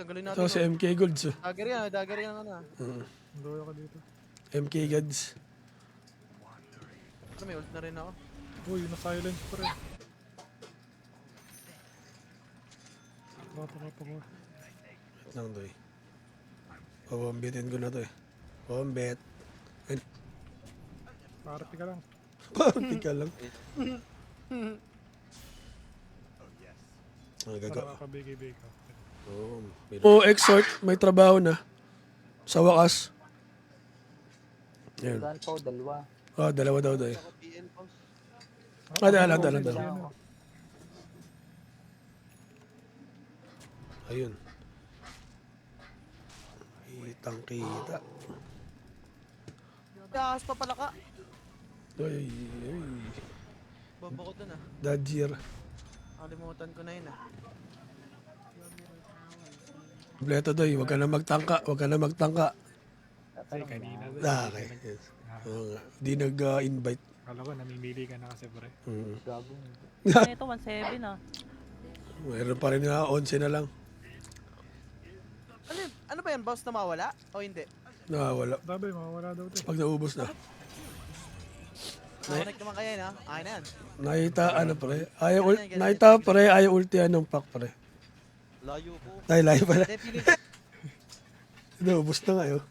tanggalin Ito natin. si MK Golds. Dagger yan ano. Loyo ka dito. MK Gods. Pero may ult na rin ako. Uy, na-silence pa rin. Papa ko. Wait lang to eh. Pabambitin ko na to eh. Pabambit. Ayun. Parati ka lang. Parang ka lang. Para kakabigay-bigay ka. Oh, exhort. May trabaho na. Sa wakas. Yan. Saan po, dalawa. Oh, dalawa daw daw eh. Ako PL boss. Dala. Ayun. Kitang kita. Ahas pa pala ka. Ay. Bobo ko dun ah. Dodger. Nakalimutan ko na yun ah. Kompleto doy. Huwag ka na magtangka. Kasi kanina doon. Okay. Yes. Oo nga. Di nag-invite. Kala ko, namimili ka na kasi pre. Gabong. Ito, 1.7 ah. Mayroon pa rin na 11 na lang. Ano ba yan boss na mawala? O hindi? Nakawala. Sabi, mawawala daw to. Pag naubos na. Connect naman kaya yun ah. Akin na yan. Nakita pre, ayaw ultihan ng pack pre. Layo po. Dahil layo pala. Hindi, piling. Naubos na nga yun.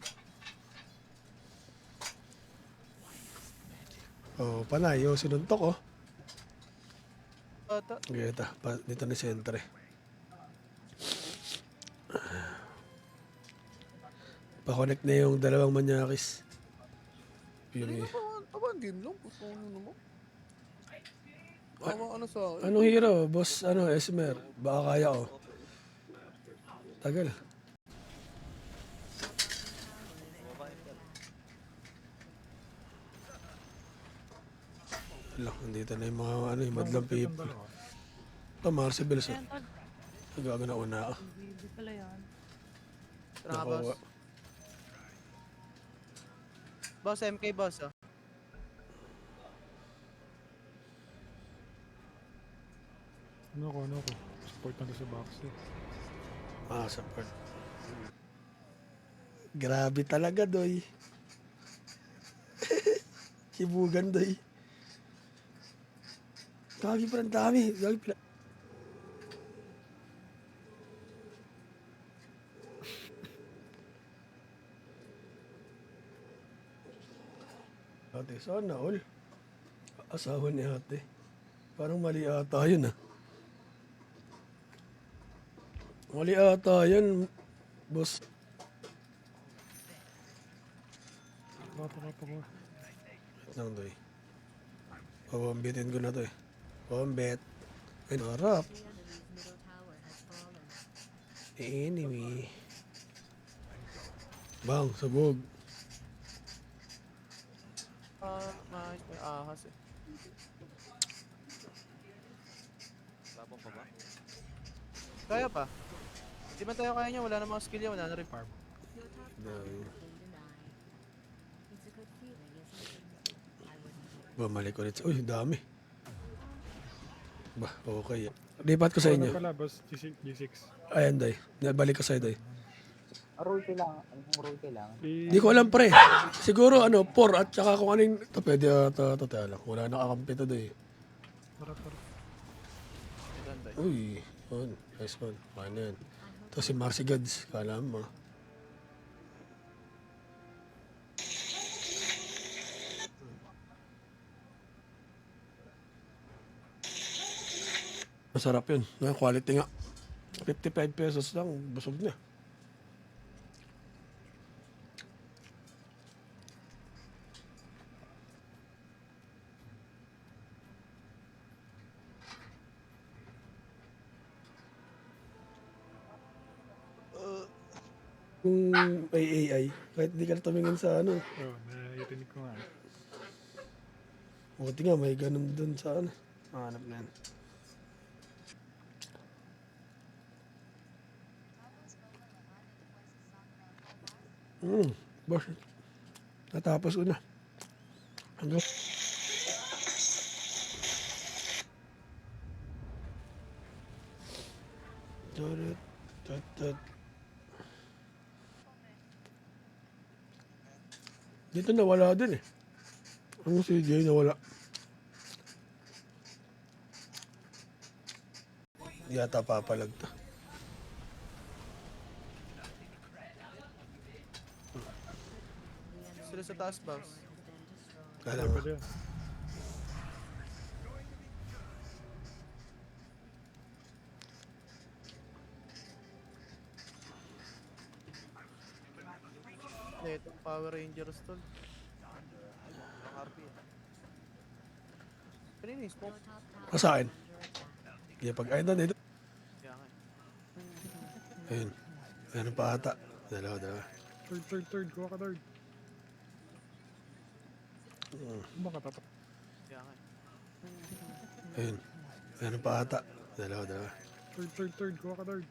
Oh, panay. Oh, sinuntok oh. Gita, dito ni Sentre. Pa-connect na yung dalawang manyakis. Yung Abandin lang. Gusto ko naman. Ano sa akin? anong hero? Boss, Esmer. Baka kaya ko. Tagal. Lang, nandito na yung mga madlang people. Ito, Marcel sa. Ayan, tol. Nagaga na una ako. Hindi pala yan. Tara nga, boss. Boss, MK boss ah. Ano ko. Support na to sa box eh. Support. Grabe talaga, doy. Sibugan, doy. Gagi pa ng dami. Gagi pa. Ate, sana all. Asawa ni ate. Parang mali ata yun ah. Mali ata yun, boss. Papa ko. Wait lang to eh. Pabambitin ko na to eh. Pabambit. Ay, harap. Enemy. Bang, sabog. May ahas eh. Labang pa ba? Kaya pa. Di man tayo kaya niya, wala na mga skill yan, wala na rin farm. Bumalik ulit. Uy, dami. Bah, okay. Lipat ko sa inyo. Ano pala, boss? G6. Ayan, day. Balik ko sa'yo, day. Rolte lang. Anong rolte lang? Di ko alam, pre. Siguro, 4 at saka kung anong... Ito, pwede ito lang. Wala nakakampi ito, day. Tara. Uy, on. Nice one. Paano yan? Ito si Marcy Gods. Kala mo. Masarap yun. Quality nga. 55 pesos lang. Busog na. Kung may AI, kahit hindi ka na tumingin sa Narinig ko nga. buti nga may ganun dun sa hanap na yan. Boss, natapos ko na. Hanggang... Tut. Dito nawala din eh. Ano si Jay nawala? Yata papalag to. Sila sa taas, boss. Kala Pwede mo. pwede yan. Hindi, itong Power Rangers tol. Ang RP. Kanina yung smoke. Sa akin. Kaya pag ay doon, ito. Kaya nga. Ayun. Meron pa ata. Dalawa. Third. Kuha ka third. Kumang ka tatak. Kaya nga. Ayun. Meron pa ata. Dalawa. Third. Kuha ka third.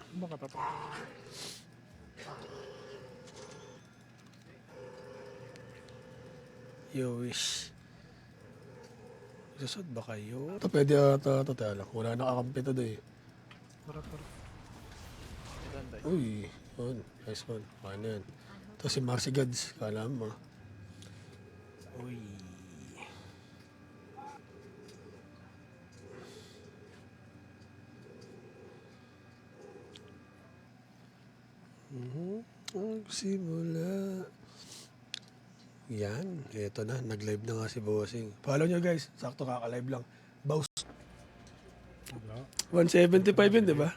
Kumang ka tatak. You wish. Susod ba kayo? Ito pwede ata ito tala. Wala nakakampi ito doon eh. Tara. Ganda. Uy. Yun. Nice one. Okay na yan. Ito si Marcy Gads. Kala mo. Uy. Simula. Yan. Ito na. Nag-live na nga si Bossing. Follow nyo guys. Sakto kaka-live lang. Bows. Wala. 175 yun, di ba?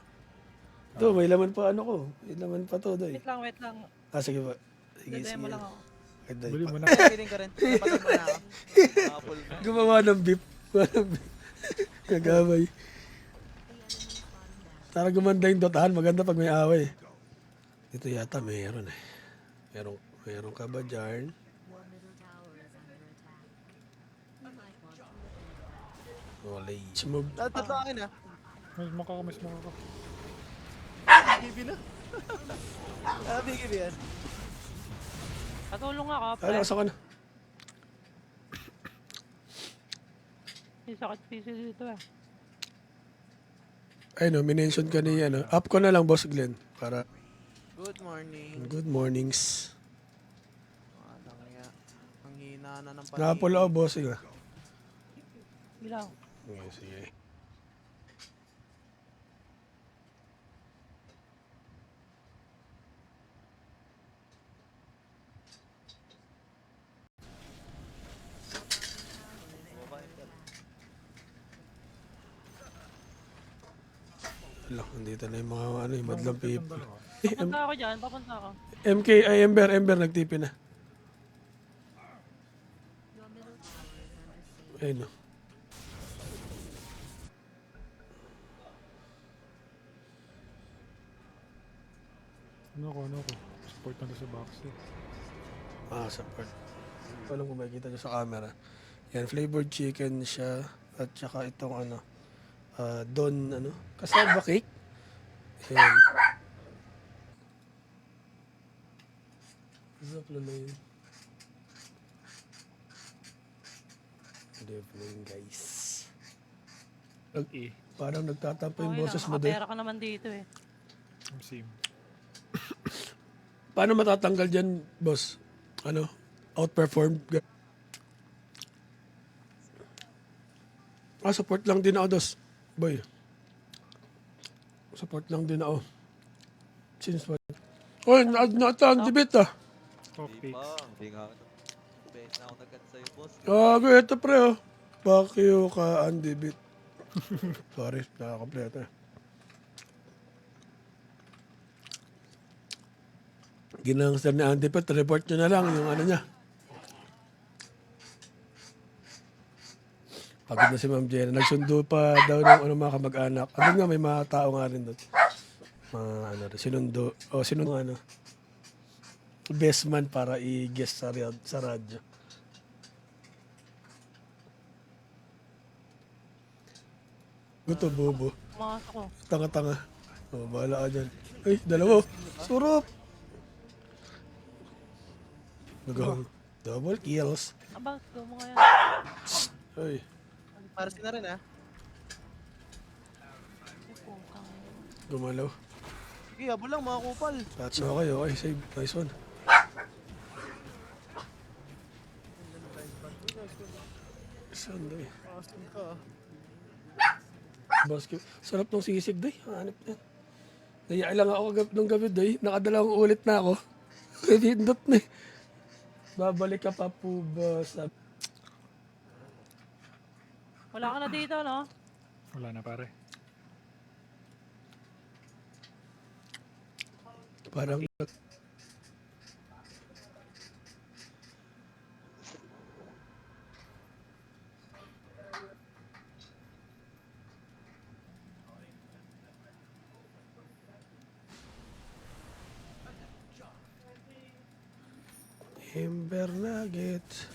Ito, may laman pa ano ko. May laman pa to, doy. Wait lang. Sige ba? Sige. Demo lang ako. Ay, doy. Bili mo na. Piling ka rin. Napatay mo na ako. Apple na. Gumawa ng beep. Nagaway. Tara gumanda yung dotahan. Maganda pag may away. Dito yata mayroon eh. Meron ka ba dyan? Wala. Smooth. Tatlo akin ha. Mas makaka. Bibi na. Bibi yan. Patulong ako, Ay, pre. nasa ka na. May sakit piso dito eh. Ay no, minention ka ni ano. Up ko na lang, Boss Glenn. Para Good morning. good mornings. Ang hina na ng Nakapula ako, Bossing ah. Bilang. Okay, sige. Wala, nandito na yung mga ano, yung madlang people. Papunta ako dyan, papunta ako. MK, ay Ember, nagtipi na. Ayun no. Ano ko. Support na to sa box eh. Support. Alam kung makikita nyo sa camera. Yan, flavored chicken siya. At saka itong ano, don, ano, cassava cake. Yan. Zap na yun. Good evening, guys. Parang nagtatampo yung Okay boses lang, mo doon. nakapera ka naman dito eh. Ang sim. Paano matatanggal dyan, boss? Ano? Outperformed? Support lang din ako, dos. Boy. Support lang din ako. Since what? Oy, na-ang debate ah. Top Di picks. pa. Hindi nga ako. Best na ako nag-cut sa'yo, boss. Gago, ito pre oh. Bakyo ka undebate. Sorry, nakakompleto. Ginangster ni Andy Pet, report nyo na lang yung ano niya. Pagod na si Ma'am Jenna. Nagsundo pa daw ng ano, mga kamag-anak. Ano nga, may mga tao nga rin doon. Mga ano, sinundo. O, sinundo ano. Best man para i-guest sa radyo. Guto, bobo. Pumasok ko. Tanga-tanga. O, bahala ka dyan. Ay, dalawa. Surop! Nagawang double kills. Aba, go mo kaya. Ay, Para na rin ha. Ay, putang. gumalaw. Sige, Sige, habol lang mga kupal. Shots na kayo. Okay, save. Nice one. Sunday. Asan ka? Basket. Sarap nung sisig, day. Hanip yan. Naiya lang ako nung gabi, day. Nakadalawang ulit na ako. Pindot na eh. Babalik ka pa po ba sa... Wala ka na dito, no? Wala na pare. Parang... Timber Nuggets.